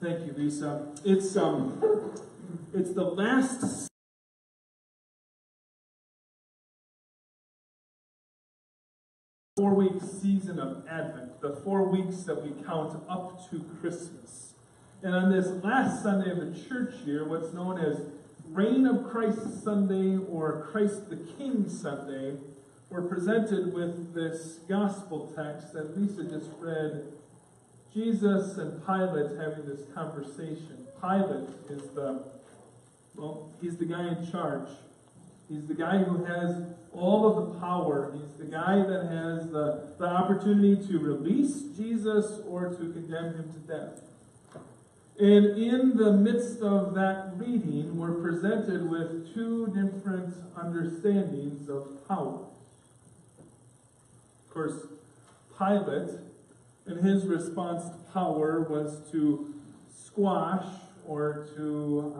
Thank you, Lisa. It's the last 4-week season of Advent, the 4 weeks that we count up to Christmas. And on this last Sunday of the church year, what's known as Reign of Christ Sunday or Christ the King Sunday, we're presented with this gospel text that Lisa just read. Jesus and Pilate having this conversation. Pilate is he's the guy in charge. He's the guy who has all of the power. He's the guy that has the opportunity to release Jesus or to condemn him to death. And in the midst of that reading, we're presented with two different understandings of power. Of course, Pilate, and his response to power was to squash or to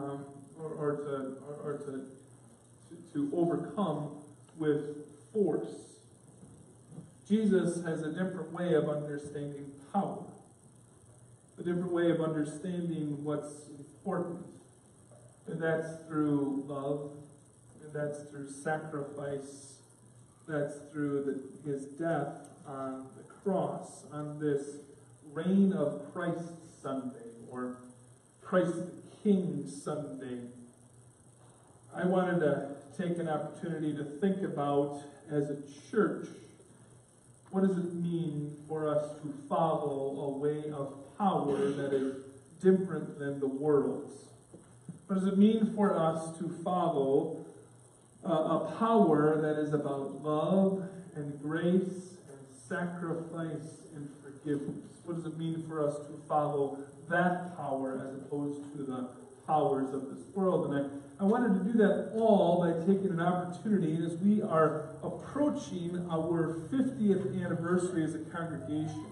overcome with force. Jesus has a different way of understanding power, a different way of understanding what's important, and that's through love, and that's through sacrifice, that's through his death on the cross, on this Reign of Christ Sunday, or Christ the King Sunday. I wanted to take an opportunity to think about, as a church, what does it mean for us to follow a way of power that is different than the world's? What does it mean for us to follow a power that is about love and grace and sacrifice and forgiveness? What does it mean for us to follow that power as opposed to the powers of this world? And I wanted to do that all by taking an opportunity as we are approaching our 50th anniversary as a congregation.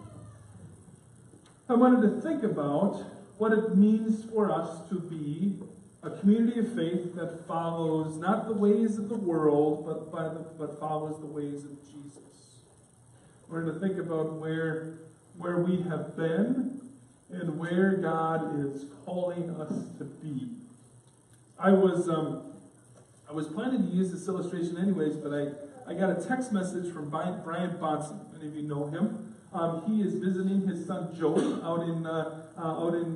I wanted to think about what it means for us to be a community of faith that follows not the ways of the world, but follows the ways of Jesus. We're going to think about where we have been and where God is calling us to be. I was planning to use this illustration anyways, but I got a text message from Brian Bonson. Many of you know him. He is visiting his son Joe out in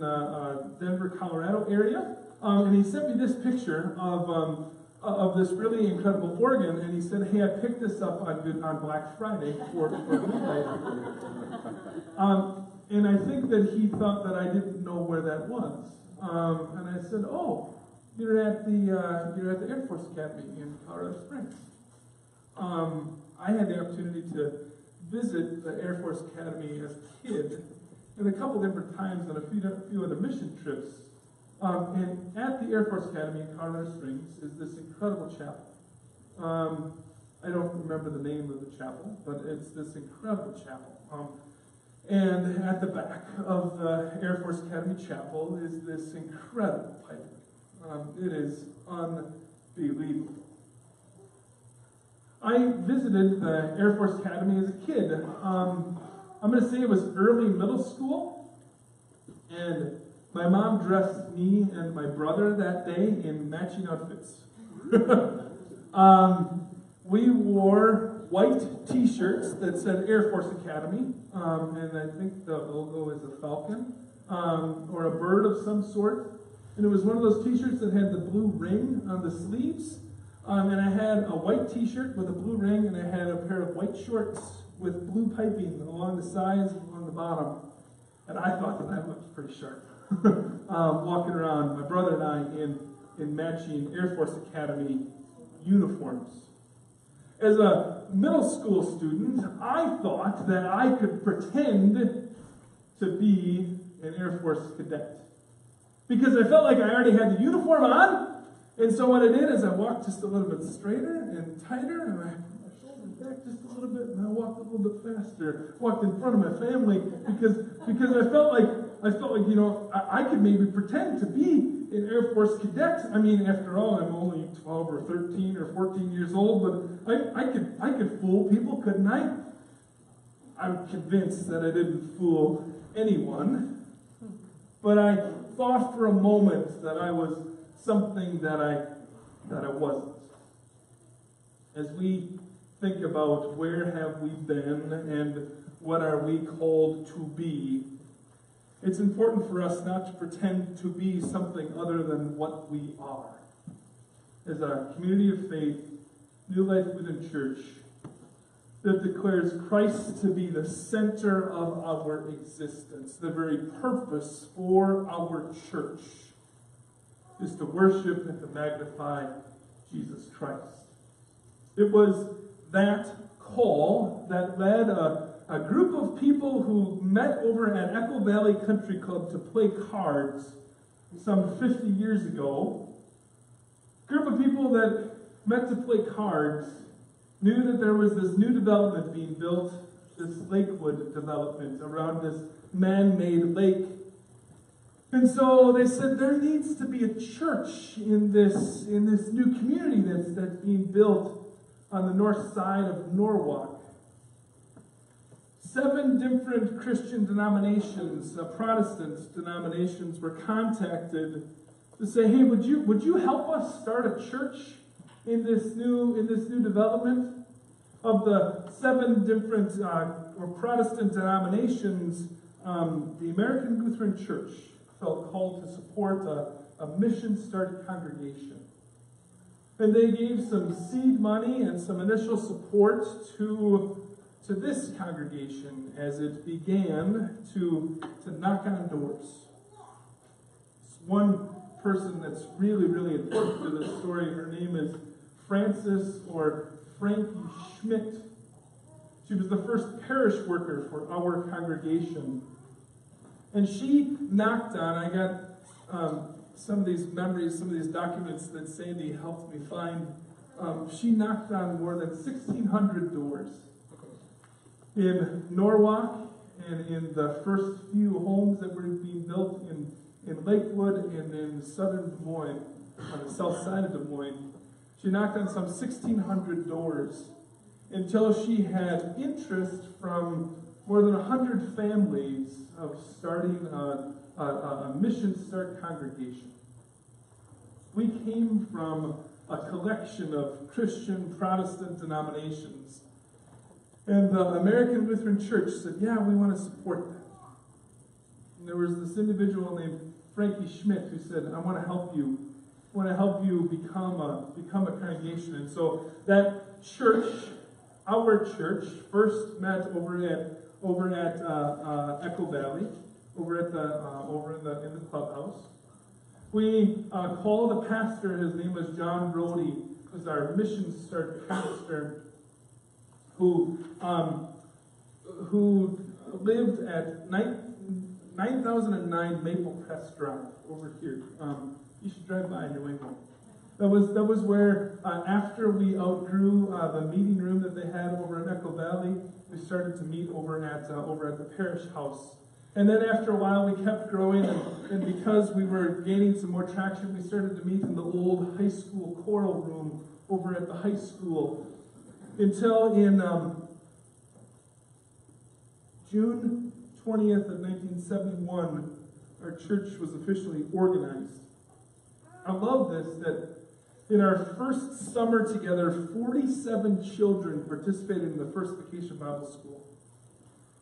Denver, Colorado area, and he sent me this picture of this really incredible organ, and he said, "Hey, I picked this up on Black Friday for midnight." And I think that he thought that I didn't know where that was, and I said, "Oh, you're at the Air Force Academy in Colorado Springs." I had the opportunity to visit the Air Force Academy as a kid, and a couple different times on a few other mission trips. And at the Air Force Academy in Colorado Springs is this incredible chapel. I don't remember the name of the chapel, but it's this incredible chapel. And at the back of the Air Force Academy chapel is this incredible piping. It is unbelievable. I visited the Air Force Academy as a kid. I'm going to say it was early middle school, and my mom dressed me and my brother that day in matching outfits. We wore white t-shirts that said Air Force Academy, and I think the logo is a falcon, or a bird of some sort. And it was one of those t-shirts that had the blue ring on the sleeves. And I had a white t-shirt with a blue ring, and I had a pair of white shorts with blue piping along the sides and along the bottom. And I thought that I looked pretty sharp. Walking around, my brother and I, in matching Air Force Academy uniforms. As a middle school student, I thought that I could pretend to be an Air Force cadet, because I felt like I already had the uniform on, and so what I did is I walked just a little bit straighter and tighter, and I put my shoulders back just a little bit, and I walked a little bit faster, walked in front of my family, because I felt like I could maybe pretend to be an Air Force cadet. I mean, after all, I'm only 12 or 13 or 14 years old, but I could fool people, couldn't I? I'm convinced that I didn't fool anyone. but I thought for a moment that I was something that I wasn't. As we think about where have we been and what are we called to be, it's important for us not to pretend to be something other than what we are. As a community of faith, New Life Lutheran Church, that declares Christ to be the center of our existence, the very purpose for our church is to worship and to magnify Jesus Christ. It was that call that led a group of people who met over at Echo Valley Country Club to play cards some 50 years ago. A group of people that met to play cards knew that there was this new development being built, this Lakewood development around this man-made lake. And so they said there needs to be a church in this new community that's being built on the north side of Norwalk. 7 different Christian denominations, Protestant denominations, were contacted to say, hey, would you help us start a church in this new development? Of the 7 different Protestant denominations, the American Lutheran Church felt called to support a mission-start congregation. And they gave some seed money and some initial support to this congregation as it began to knock on doors. One person that's really, really important to this story, her name is Frances or Frankie Schmidt. She was the first parish worker for our congregation. And she knocked on, I got some of these memories, some of these documents that Sandy helped me find. She knocked on more than 1,600 doors in Norwalk and in the first few homes that were being built in Lakewood and in southern Des Moines, on the south side of Des Moines. She knocked on some 1,600 doors until she had interest from more than 100 families of starting a mission start congregation. We came from a collection of Christian Protestant denominations. And the American Lutheran Church said, yeah, we want to support that. And there was this individual named Frankie Schmidt who said, I want to help you. I want to help you become a congregation. And so that church, our church, first met over at Echo Valley, over in the clubhouse. We called a pastor. His name was John Brody, who's our mission start pastor, who lived at 9009 Maple Crest Drive over here. You should drive by on your way home. That was where, after we outgrew the meeting room that they had over in Echo Valley, we started to meet over at the parish house. And then after a while, we kept growing, and because we were gaining some more traction, we started to meet in the old high school choral room over at the high school. Until in June 20th of 1971, our church was officially organized. I love this, that in our first summer together, 47 children participated in the first Vacation Bible School.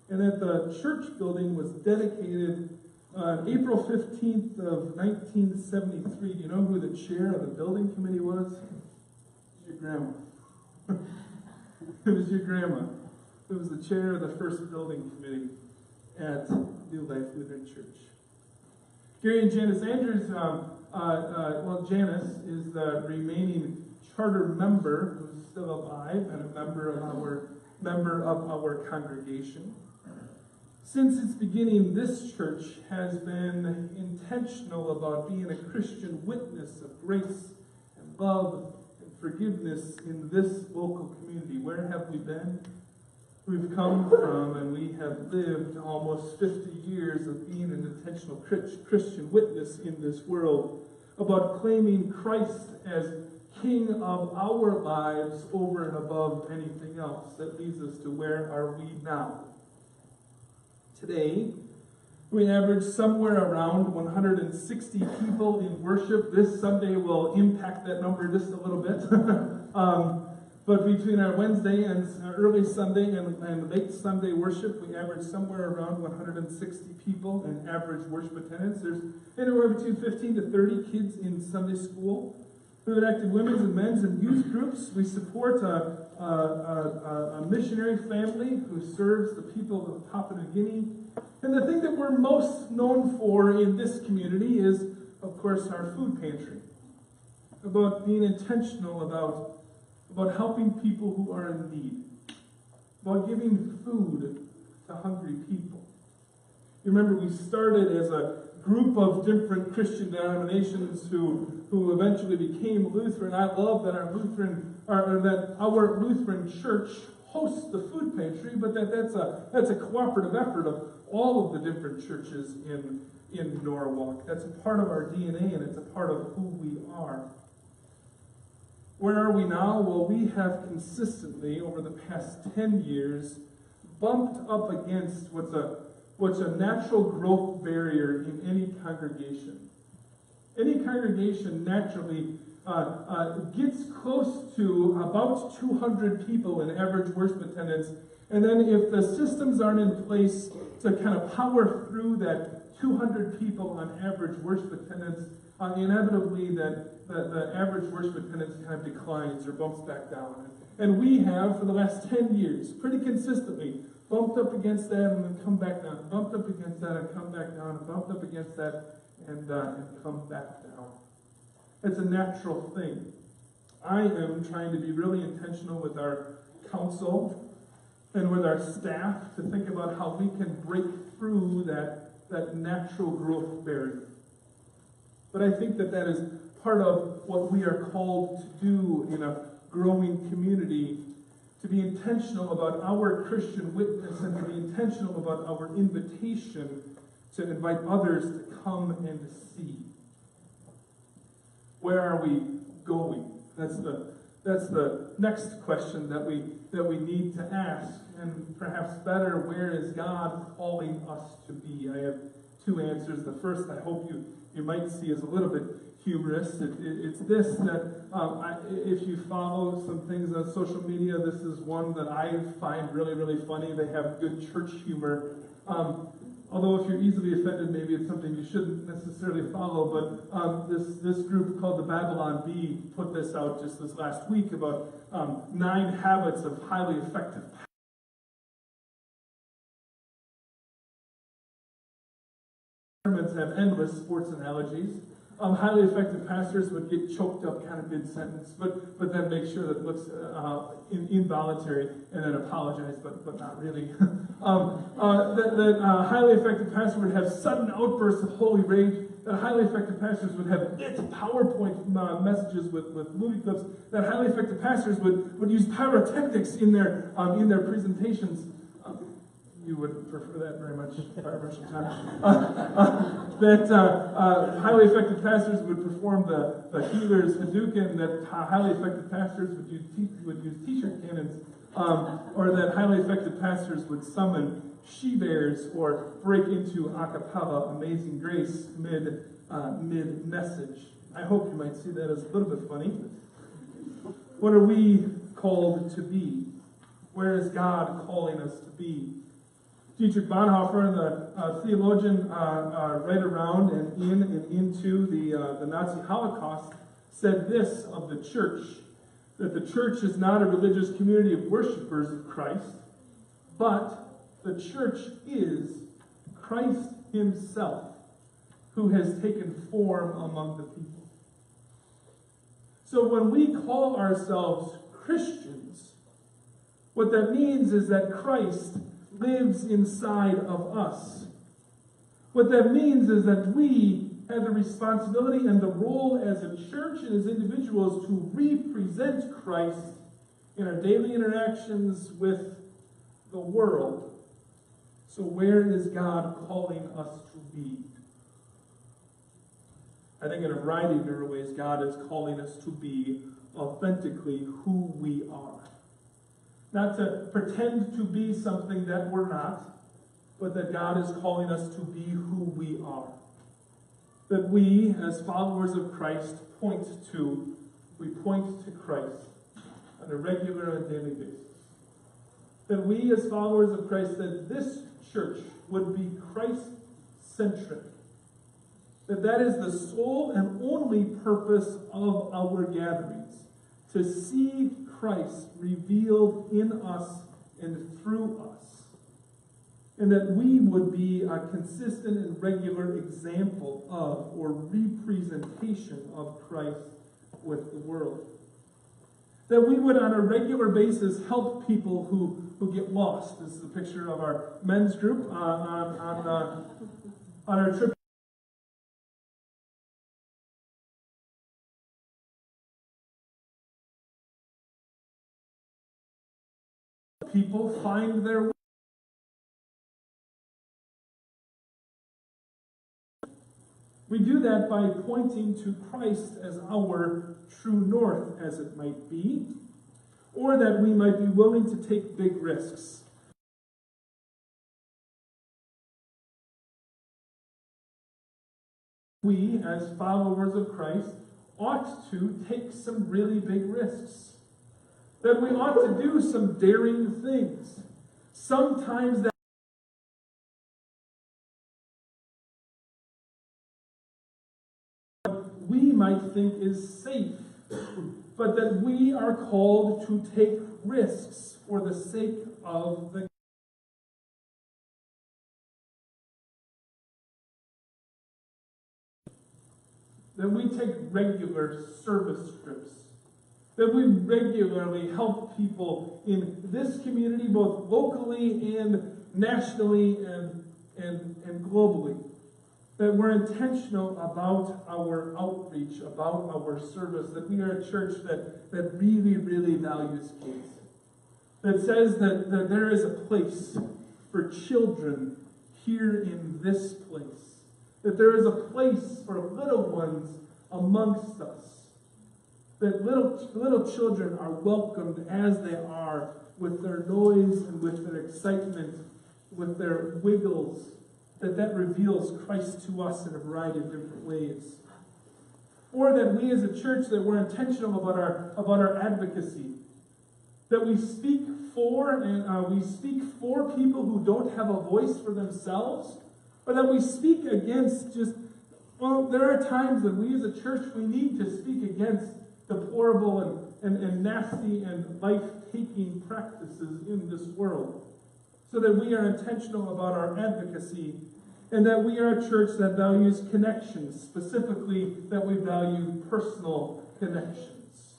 And that the church building was dedicated on April 15th of 1973. Do you know who the chair of the building committee was? It was your grandma. It was your grandma. It was the chair of the first building committee at New Life Lutheran Church. Gary and Janice Andrews, Janice is the remaining charter member who's still alive and a member of our congregation. Since its beginning, this church has been intentional about being a Christian witness of grace and love and forgiveness in this local community. Where have we been? We've come from and we have lived almost 50 years of being an intentional Christian witness in this world, about claiming Christ as King of our lives over and above anything else. That leads us to where are we now? Today, We average somewhere around 160 people in worship. This Sunday will impact that number just a little bit. But between our Wednesday and early Sunday and late Sunday worship, we average somewhere around 160 people in average worship attendance. There's anywhere between 15 to 30 kids in Sunday school. We have active women's and men's and youth groups. We support a missionary family who serves the people of Papua New Guinea. And the thing that we're most known for in this community is, of course, our food pantry. About being intentional about helping people who are in need. About giving food to hungry people. You remember we started as a group of different Christian denominations who eventually became Lutheran. I love that our Lutheran church hosts the food pantry, but that's a cooperative effort of all of the different churches in Norwalk. That's a part of our DNA, and it's a part of who we are. Where are we now? Well, we have consistently, over the past 10 years, bumped up against what's a natural growth barrier in any congregation. Any congregation naturally gets close to about 200 people in average worship attendance, and then if the systems aren't in place to kind of power through that 200 people on average worship attendance, inevitably the average worship attendance kind of declines or bumps back down. And we have, for the last 10 years, pretty consistently, bumped up against that and then come back down, bumped up against that and come back down, and bumped up against that and come back down. It's a natural thing. I am trying to be really intentional with our council and with our staff to think about how we can break through that natural growth barrier. But I think that is part of what we are called to do in a growing community, to be intentional about our Christian witness and to be intentional about our invitation to invite others to come and to see. Where are we going? That's the next question that we need to ask. And perhaps better, where is God calling us to be? I have two answers. The first, I hope you might see, is a little bit humorous. It's this, that if you follow some things on social media, this is one that I find really, really funny. They have good church humor. Although if you're easily offended, maybe it's something you shouldn't necessarily follow. But this group called the Babylon Bee put this out just this last week about 9 habits of highly effective sermons. Have endless sports analogies. Highly effective pastors would get choked up kind of mid-sentence, but then make sure that it looks involuntary and then apologize, but not really. That highly effective pastor would have sudden outbursts of holy rage. That highly effective pastors would have PowerPoint messages with movie clips. That highly effective pastors would use pyrotechnics in their presentations. You would prefer that very much, fire marshal time. That highly effective pastors would perform the healer's Hadouken. That highly effective pastors would use t-shirt cannons. Or that highly effective pastors would summon she-bears or break into a cappella Amazing Grace mid-message. I hope you might see that as a little bit funny. What are we called to be? Where is God calling us to be? Dietrich Bonhoeffer, the theologian right around and in and into the Nazi Holocaust, said this of the church, that the church is not a religious community of worshipers of Christ, but the church is Christ himself, who has taken form among the people. So when we call ourselves Christians, what that means is that Christ lives inside of us. What that means is that we have the responsibility and the role as a church and as individuals to represent Christ in our daily interactions with the world. So where is God calling us to be? I think in a variety of different ways, God is calling us to be authentically who we are. Not to pretend to be something that we're not, but that God is calling us to be who we are. That we, as followers of Christ, point to Christ on a regular and daily basis. That we, as followers of Christ, that this church would be Christ-centric. That is the sole and only purpose of our gatherings, to see Christ revealed in us and through us. And that we would be a consistent and regular example of, or representation of, Christ with the world. That we would, on a regular basis, help people who get lost. This is a picture of our men's group on our trip. People find their way. We do that by pointing to Christ as our true north, as it might be, or that we might be willing to take big risks. We, as followers of Christ, ought to take some really big risks. That we ought to do some daring things. Sometimes that we might think is safe, but that we are called to take risks for the sake of the that we take regular service trips, that we regularly help people in this community, both locally and nationally and globally. That we're intentional about our outreach, about our service, that we are a church that really, really values kids. That says that there is a place for children here in this place. That there is a place for little ones amongst us. That little children are welcomed as they are, with their noise and with their excitement, with their wiggles. That reveals Christ to us in a variety of different ways. Or that we as a church, that we're intentional about our advocacy. That we speak for people who don't have a voice for themselves, or that we speak against there are times that we as a church, we need to speak against deplorable and nasty and life-taking practices in this world. So that we are intentional about our advocacy, and that we are a church that values connections, specifically that we value personal connections.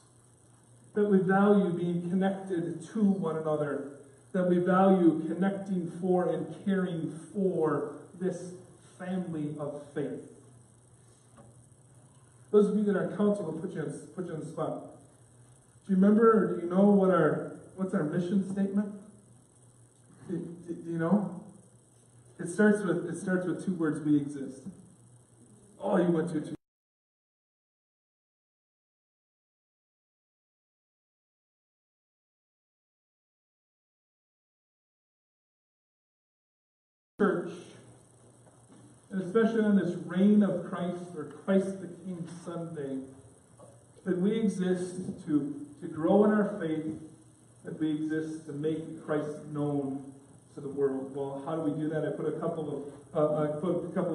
That we value being connected to one another. That we value connecting for and caring for this family of faith. Those of you that are counsel will put you on the spot. Do you remember, or do you know what's our mission statement? Do you know? It starts with two words: we exist. Oh, you went too. Church, and especially on this reign of Christ, or Christ the King Sunday, that we exist to grow in our faith, that we exist to make Christ known to the world. Well, how do we do that? I put a couple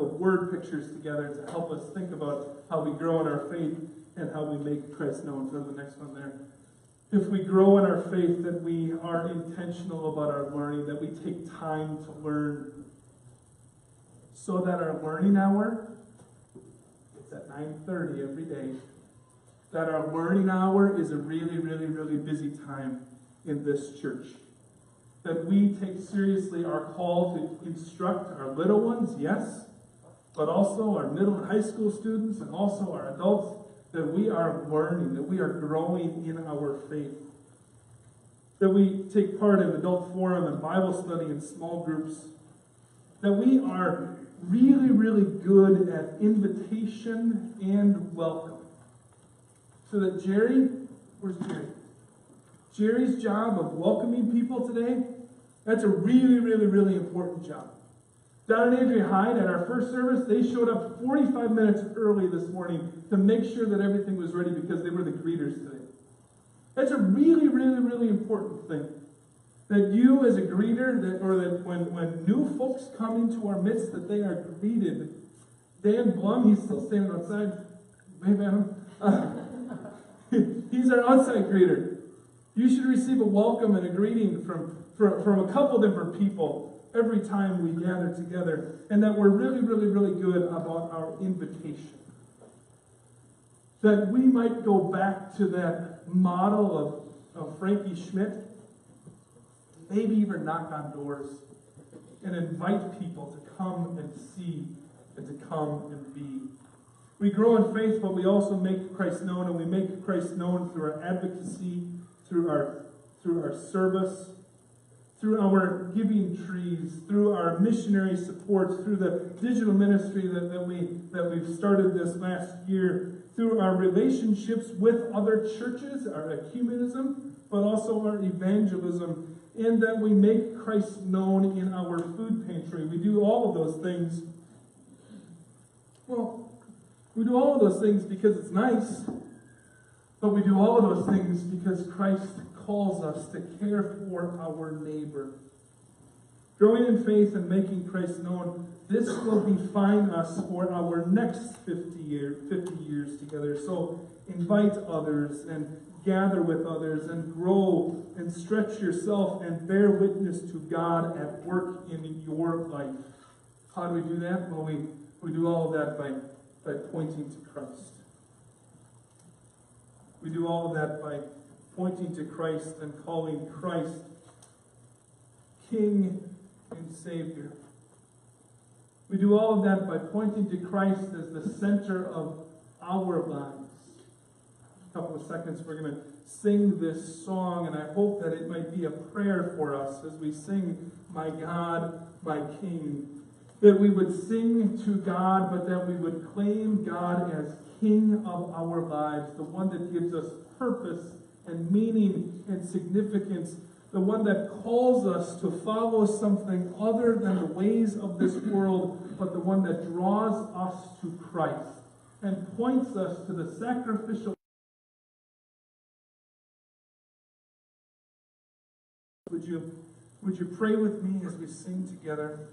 of word pictures together to help us think about how we grow in our faith and how we make Christ known. Go to the next one there. If we grow in our faith, that we are intentional about our learning, that we take time to learn, so that our learning hour, it's at 9:30 every day, that our learning hour is a really, really, really busy time in this church. That we take seriously our call to instruct our little ones, yes, but also our middle and high school students, and also our adults, that we are learning, that we are growing in our faith. That we take part in adult forum and Bible study and small groups. That we are really, really good at invitation and welcome. So that where's Jerry? Jerry's job of welcoming people today, that's a really, really, really important job. Don and Andrea Hyde at our first service, they showed up 45 minutes early this morning to make sure that everything was ready because they were the greeters today. That's a really, really, really important thing. That you as a greeter, that when new folks come into our midst, that they are greeted. Dan Blum, he's still standing outside. Wave at him. He's our outside greeter. You should receive a welcome and a greeting from a couple different people every time we gather together, and that we're really, really, really good about our invitation. That we might go back to that model of Frankie Schmidt, maybe even knock on doors and invite people to come and see and to come and be. We grow in faith, but we also make Christ known, and we make Christ known through our advocacy, through our service, through our giving trees, through our missionary support, through the digital ministry that we've started this last year, through our relationships with other churches, our ecumenism, but also our evangelism, and that we make Christ known in our food pantry. We do all of those things. Well, we do all of those things because it's nice, but we do all of those things because Christ calls us to care for our neighbor. Growing in faith and making Christ known, this will define us for our next 50 years together. So invite others and gather with others and grow and stretch yourself and bear witness to God at work in your life. How do we do that? Well, we do all of that by pointing to Christ. We do all of that by pointing to Christ and calling Christ King and Savior. We do all of that by pointing to Christ as the center of our lives. A couple of seconds, we're going to sing this song, and I hope that it might be a prayer for us as we sing, My God, My King. That we would sing to God, but that we would claim God as King of our lives, the one that gives us purpose and meaning and significance, the one that calls us to follow something other than the ways of this world, but the one that draws us to Christ and points us to the sacrificial. Would you pray with me as we sing together?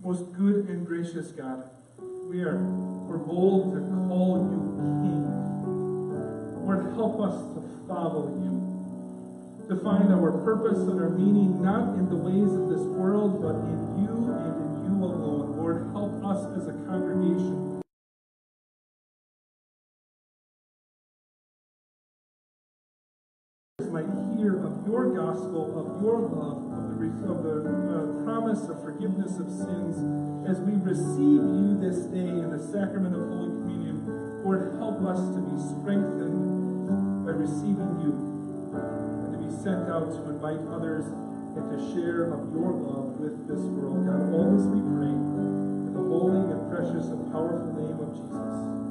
Most good and gracious God, we're bold to call you King. Lord, help us to follow you, to find our purpose and our meaning not in the ways of this world, but in you and in you alone. Lord, help us as a congregation might hear of your gospel, of your love, of the promise of forgiveness of sins as we receive you this day in the sacrament of Holy Communion. Lord, help us to be strengthened by receiving you and to be sent out to invite others and to share of your love with this world. God, all this we pray in the holy and precious and powerful name of Jesus.